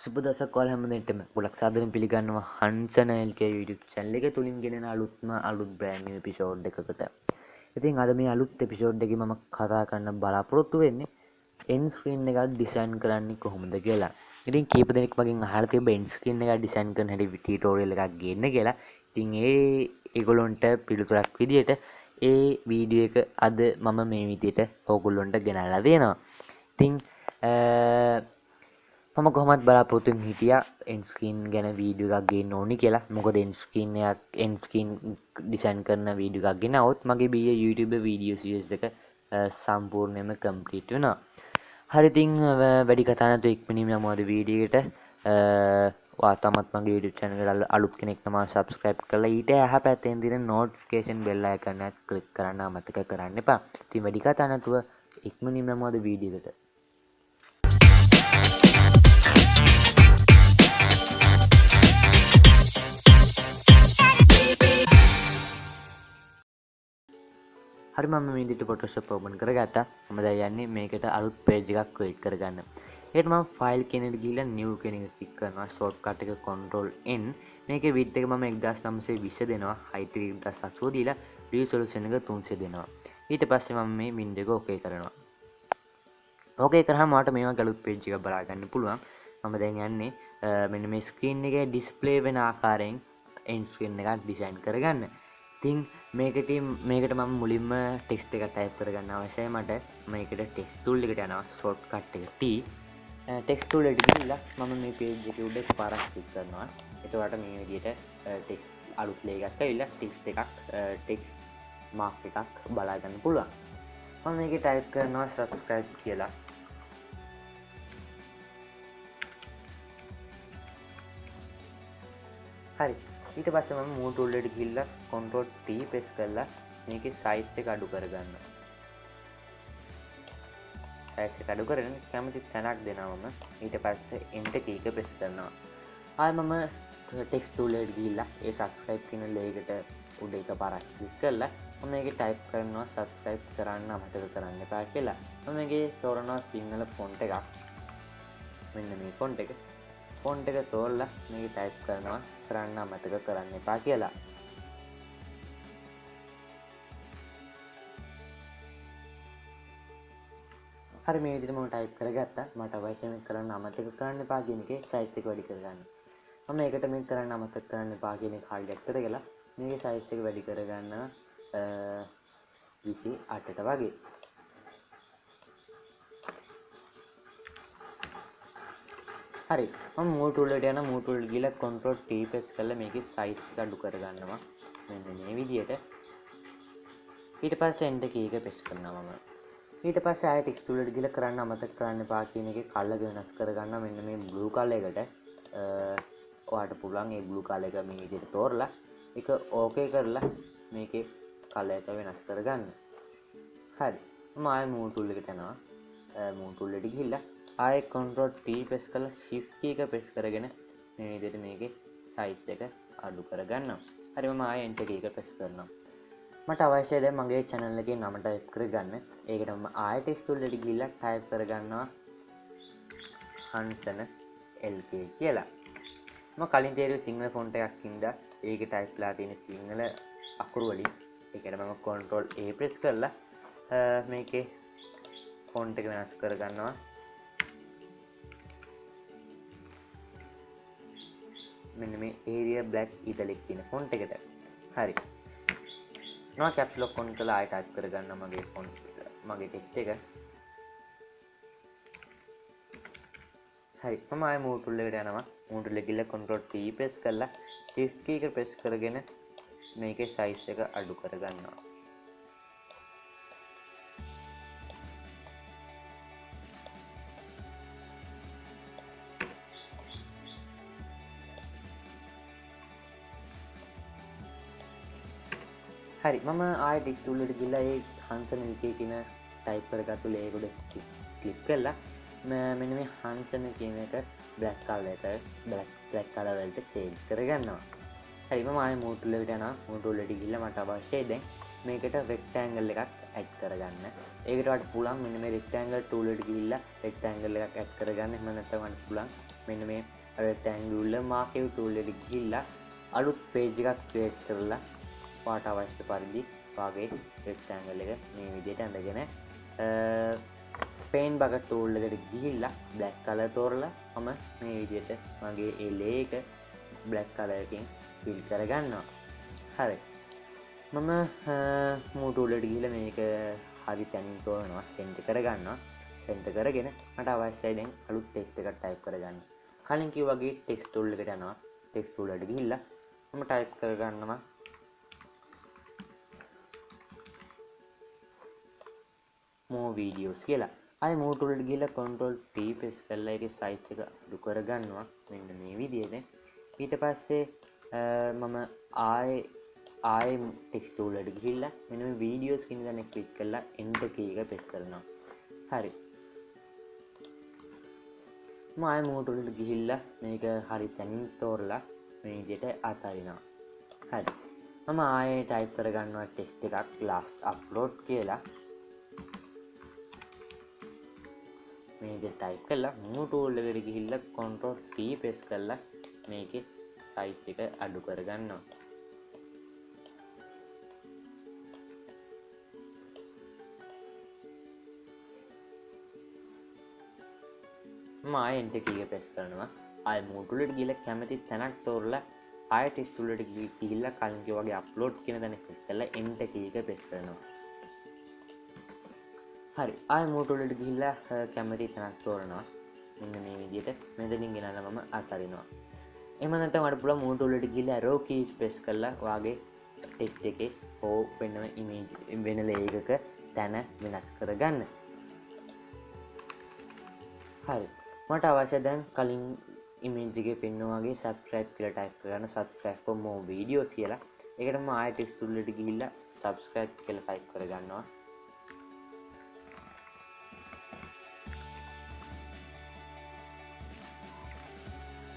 සුබ දවසක් ඔයාලා හැමදෙනාටම ගොඩක් සාදරයෙන් පිළිගන්නවා Hansana EDU YouTube channel එක තුලින් ගෙනෙන අලුත් brand new episode එකකට. ඉතින් අද මේ අලුත් episode එකේ මම කතා කරන්න බලාපොරොත්තු වෙන්නේ Endscreen එක ඩිසයින් කරන්නේ කොහොමද කියලා. ඉතින් කීප දෙනෙක් මගෙන් අහලා තිබ්බ Endscreen එක ඩිසයින් කරන හැටි tutorial එකක් ගේන්න කියලා. ඉතින් ඒගොල්ලොන්ට පිළිතුරක් විදියට ඒ වීඩියෝ එක අද මම මේ විදියට ඕගොල්ලොන්ට ගෙනල්ලා දෙනවා. ඉතින් මම කොහොමත් බලාපොරොත්තු වෙමින් හිටියා Endscreen ගැන වීඩියෝ එකක් ගේන්න ඕනි කියලා. මොකද Endscreen ඩිසයින් කරන වීඩියෝ එකක් ගෙනාවොත් මගේ YouTube වීඩියෝ සීරීස් එක සම්පූර්ණයෙන්ම කම්ප්ලීට් වෙනවා. හරි ඉතින් වැඩි කතා නැතුව ඉක්මනින්ම යමු අද වීඩියෝ එකට. ඔයා තමත් මගේ YouTube channel එකට අලුත් කෙනෙක් නම් subscribe කරලා ඊට එහා පැත්තෙන් තියෙන notification bell icon එක click කරන්න අමතක කරන්න එපා. ඉතින් වැඩි කතා නැතුව ඉක්මනින්ම යමු අද වීඩියෝ එකට. හරි මම මේ විදිහට Photoshop open කරගත්තා. මම දැන් යන්නේ මේකට අලුත් page එකක් create කරගන්න. ඒකට මම file කියන එකට ගිහලා new කියන එක click කරනවා. shortcut එක control N. මේකේ width එක මම 1920 දෙනවා. height එක 1080 දීලා resolution එක 300 දෙනවා. ඊට පස්සේ මම මේ window එක okay කරනවා. okay කරාම මට මේ වගේ අලුත් page එකක් බලා ගන්න පුළුවන්. මම දැන් යන්නේ මෙන්න මේ screen එකේ display වෙන ආකාරයෙන් Endscreen එකක් design කරගන්න. ඉතින් මේකට මම මුලින්ම ටෙක්ස්ට් එක ටයිප් කරගන්න අවශ්‍යයි. මට මේකට ටෙක්ස්ට් tool එකට යනවා shortcut එක T. ටෙක්ස්ට් tool එකට ගිහිල්ලා මම මේ page එකේ උඩ පාරක් ක්ලික් කරනවා. එතකොට මේ විදිහට ටෙක්ස්ට් අලුත් ලේයර් එකක් ඇවිල්ලා ටෙක්ස්ට් මාක් එකක් බලා ගන්න පුළුවන්. මම මේකේ ටයිප් කරනවා subscribe කියලා. හරි ඊට පස්සේ මම move tool එකට ගිහිල්ලා control T press කරලා මේකේ size එක අඩු කරගන්නවා. size එක අඩු කරගෙන කැමති තැනක් දෙනවා මම. ඊට පස්සේ enter key එක press කරනවා. ආයෙ මම text tool එකට ගිහිල්ලා ඒ subscribe කියන layer එකට උඩ එකපාරක් click කරලා මම මේකේ type කරනවා subscribe කරන්න අමතක කරන්න එපා කියලා. මම මේකේ තෝරනවා සිංහල font එකක්. මෙන්න මේ font එක. font එක තෝරලා මේක type කරනවා කරන්න අමතක කරන්න එපා කියලා. හරි මේ විදිහට මම type කරගත්තා. මට අවශ්‍ය මේක කරන්න අමතක කරන්න එපා කියන එකේ size එක වැඩි කරගන්න. මම මේකට මේක කරන්න අමතක කරන්න එපා කියන එක highlight කරගලා මේකේ size එක වැඩි කරගන්න 28ට වගේ. හරි මම move tool එකට යනවා. move tool එකට ගිහලා control T press කරලා මේකේ size එක අඩු කරගන්නවා. මෙන්න මේ විදිහට. ඊට පස්සේ enter key එක press කරනවා මම. ඊට පස්සේ ආයෙ text tool එකට ගිහලා කරන්න අමතක කරන්න එපා කියන එකේ color එක වෙනස් කරගන්නවා. මෙන්න මේ blue color එකට ඔයාලට පුළුවන් මේ blue color එක මේ විදිහට තෝරලා ඒක okay කරලා මේකේ color එක වෙනස් කරගන්න. හරි මම ආයෙ move tool එකට යනවා. move tool එකට ගිහිල්ලා ආයෙ control T press කරලා shift key එක press කරගෙන මේ විදිහට මේකේ size එක අඩු කරගන්නවා. හරි මම ආයෙ enter key එක press කරනවා. මට අවශ්‍යයි දැන් මගේ channel එකේ නම type කරගන්න. ඒකට මම ආයෙ text tool එකට ගිහිල්ලා type කරගන්නවා Hansana EDU කියලා. මම කලින් තේරුවේ සිංහල font එකක් ඉඳලා ඒකේ type ලා තියෙන සිංහල අකුරු වලින්. ඒකට මම control A press කරලා මේකේ font එක වෙනස් කරගන්නවා. මෙන්න මේ area black italic කියන font එකට. හරි. මම caps lock on කරලා ආයෙ type කරගන්න මගේ text එක. හරි. මම ආයෙ move tool එකට යනවා. move tool එක ගිහලා control T press කරලා shift key එක press කරගෙන මේකේ size එක අඩු කරගන්නවා. හරි මම ආයෙ text tool එකට ගිහලා ඒ Hansana EDU කියන type කරගත්තු layer උඩ click කරලා මෙන්න මේ Hansana කියන එක black color වලට change කරගන්නවා. හරි මම ආයෙ move tool එකට යනවා. move tool එකට ගිහලා මට අවශ්‍යයි දැන් මේකට rectangle එකක් add කරගන්න. ඒකට වඩා පුළුවන් මෙන්න මේ rectangle tool එකට ගිහිල්ලා rectangle එකක් add කරගන්න. එහෙම නැත්නම් වඩා පුළුවන් මෙන්න මේ rectangular marquee tool එකට ගිහිල්ලා අලුත් page එකක් create කරලා පාට අවශ්‍ය පරිදි වාගේ rectangle එක මේ විදිහට අඳගෙන paint bucket tool එකට ගිහිල්ලා black color තෝරලා මම මේ විදිහට මගේ ඒ layer එක black color එකකින් fill කරගන්නවා. හරි. මම move tool එකට ගිහිල්ලා මේක හරි තැනින් තෝරනවා, center කරගන්නවා. center කරගෙන මට අවශ්‍යයි දැන් අලුත් text එකක් type කරගන්න. කලින් කිව්වා වගේ text tool එකට යනවා. text tool එකට ගිහිල්ලා මම type කරගන්නවා more videos කියලා. ආයෙ move tool එකට ගිහිල්ලා control T press කරලා ඒකේ size එක අඩු කරගන්නවා. මෙන්න මේ විදිහට. ඊට පස්සේ මම ආයෙ text tool එකට ගිහිල්ලා මෙන්න මේ videos කියන දේ click කරලා enter key එක press කරනවා. හරි. මම ආයෙ move tool එකට ගිහිල්ලා මේක හරි තැනින් තෝරලා මේ විදිහට අතරිනවා. හරි. මම ආයෙ type කරගන්නවා text එකක් last upload කියලා. මේ විදිහට type කරලා move tool එකට ගිහිල්ලා control T press කරලා මේකේ size එක අඩු කරගන්නවා. මම ආයෙ enter key එක press කරනවා. ආයෙ move tool එකට ගිහිල්ලා කැමති තැනක් තෝරලා ආයෙ text tool එකට ගිහිල්ලා කලින් කිව්වා වගේ upload කියන තැන click කරලා enter key එක press කරනවා. හරි. ආයෙ move tool එකට ගිහිල්ලා කැමති තැනක් තෝරනවා. මෙන්න මේ විදිහට මෙතනින් ගෙනල්ලා මම අතරිනවා. එහෙම නැත්නම් වඩ පුළුවන් move tool එකට ගිහිල්ලා arrow keys press කරලා වාගේ text එකේ හෝ වෙනම image වෙන layer එකක තැන වෙනස් කරගන්න. හරි. මට අවශ්‍ය දැන් කලින් image එකේ පෙන්වනා වගේ subscribe කියලා type කරගන්න subscribe for more videos කියලා. ඒකට මම ආයෙ text tool එකට ගිහිල්ලා subscribe කියලා type කරගන්නවා.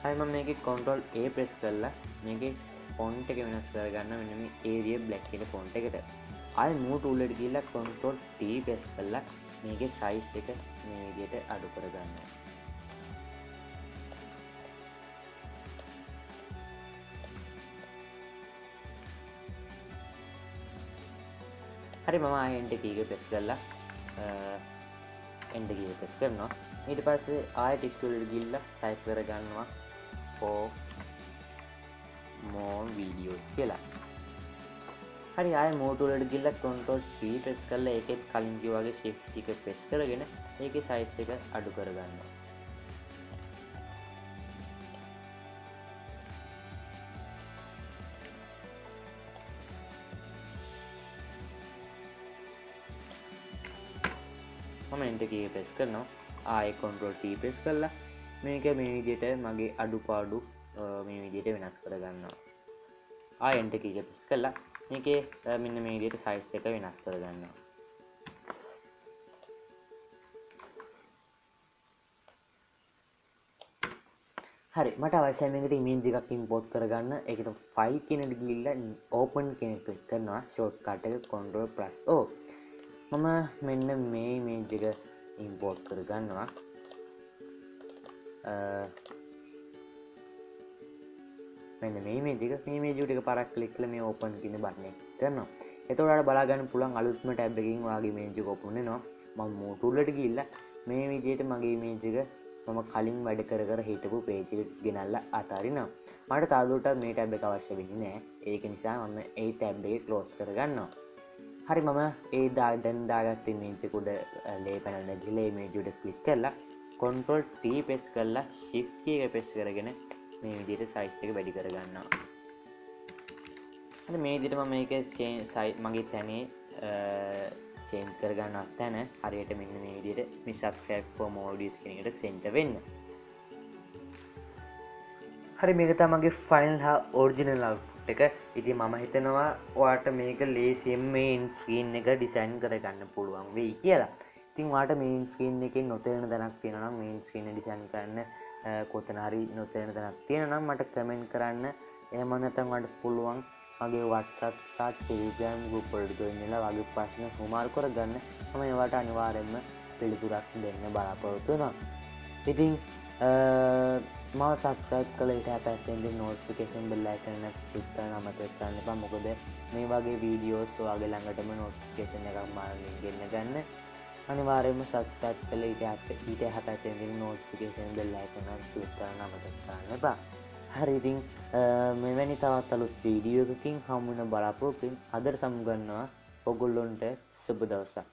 හරි මම මේකේ control A press කරලා මේකේ font එක වෙනස් කරගන්න මෙන්න මේ Arial black කියන font එකට. ආයෙ move tool එකට ගිහිල්ලා control T press කරලා මේකේ size එක මේ විදිහට අඩු කරගන්නවා. හරි මම ආයෙ enter key එක press කරලා enter key එක press කරනවා. ඊට පස්සේ ආයෙ text tool එකට ගිහිල්ලා type කරගන්නවා for more videos කියලා. හරි ආයෙ move tool එකට ගිහිල්ලා control C press කරලා ඒකෙත් කලින් කිව්වා වගේ shift එක press කරගෙන ඒකේ size එක අඩු කරගන්නවා. මම enter key එක press කරනවා. ආයෙ control T press කරලා මේක මේ විදිහට මගේ අඩුපාඩු මේ විදිහට වෙනස් කරගන්නවා. ආයෙ enter key එක press කරලා මේකේ මෙන්න මේ විදිහට size එක වෙනස් කරගන්නවා. හරි මට අවශ්‍යයි මේකට image එකක් import කරගන්න. ඒකට file කියන එකට ගිහිල්ලා open කියන එක click කරනවා. shortcut එක control+O. මම මෙන්න මේ image එක import කරගන්නවා. මෙන්න මේ image එක පාරක් click කරලා මේ open කියන button එක කරනවා. එතකොට ඔයාලට බලා ගන්න පුළුවන් අලුත්ම tab එකකින් ඔයාගේ image එක open වෙනවා. මම move tool එකට ගිහිල්ලා මේ විදිහට මගේ image එක මම කලින් වැඩ කර හිටපු page එකට ගෙනල්ලා අතාරිනවා. මට තවදුරටත් මේ tab එක අවශ්‍ය වෙන්නේ නැහැ. ඒක නිසා මම ඒ tab එක close කරගන්නවා. හරි මම ඒ දැන් දාගත්ත image එක උඩ layer panel එක ගිහලා image උඩ click කරලා control T press කරලා shift key එක press කරගෙන මේ විදිහට size එක වැඩි කරගන්නවා. හරි මේ විදිහට මම මේක මගේ තැනේ change කරගන්නත් තැන හරියට මෙන්න මේ විදිහට මේ subscribe for more videos කියන එකට center වෙන්න. හරි මේක තමයි මගේ final හා original output එක. ඉතින් මම හිතනවා ඔයාලට මේක ලේසියෙන් මේ Endscreen එක design කරගන්න පුළුවන් වෙයි කියලා. ඉතින් ඔයාලට මේ Endscreen එකේ නොතේරෙන තැනක් තියෙනවා නම් මේ Endscreen එක design කරන්න කොතන හරි නොතේරෙන තැනක් තියෙනවා නම් මට comment කරන්න. එහෙම නැත්නම් ඔයාලට පුළුවන් මගේ WhatsApp සහ Telegram group වලට join වෙලා වගේ ප්‍රශ්න හුමාරු කරගන්න. මම ඒවට අනිවාර්යෙන්ම පිළිතුරක් දෙන්න බලාපොරොත්තු වෙනවා. ඉතින් මාව සබස්ක්‍රයිබ් කළා ඊට පස්සේ ඉතින් notification bell icon එක click කරන්න අමතක කරන්න එපා. මොකද මේ වගේ වීඩියෝස් ඔයාගේ ළඟටම notification එකක් මාර්ගෙන් ගෙන්න ගන්න. අනිවාර්යයෙන්ම subscribe කළා ඊට පස්සේ ඉතින් notification bell icon එක click කරන්න අමතක කරන්න එපා. හරි ඉතින් මෙවැනි තවත් අලුත් වීඩියෝ එකකින් හමු වෙන බලාපොරොත්තුෙන් අදට සමුගන්නවා. ඔයගොල්ලොන්ට සුබ දවසක්.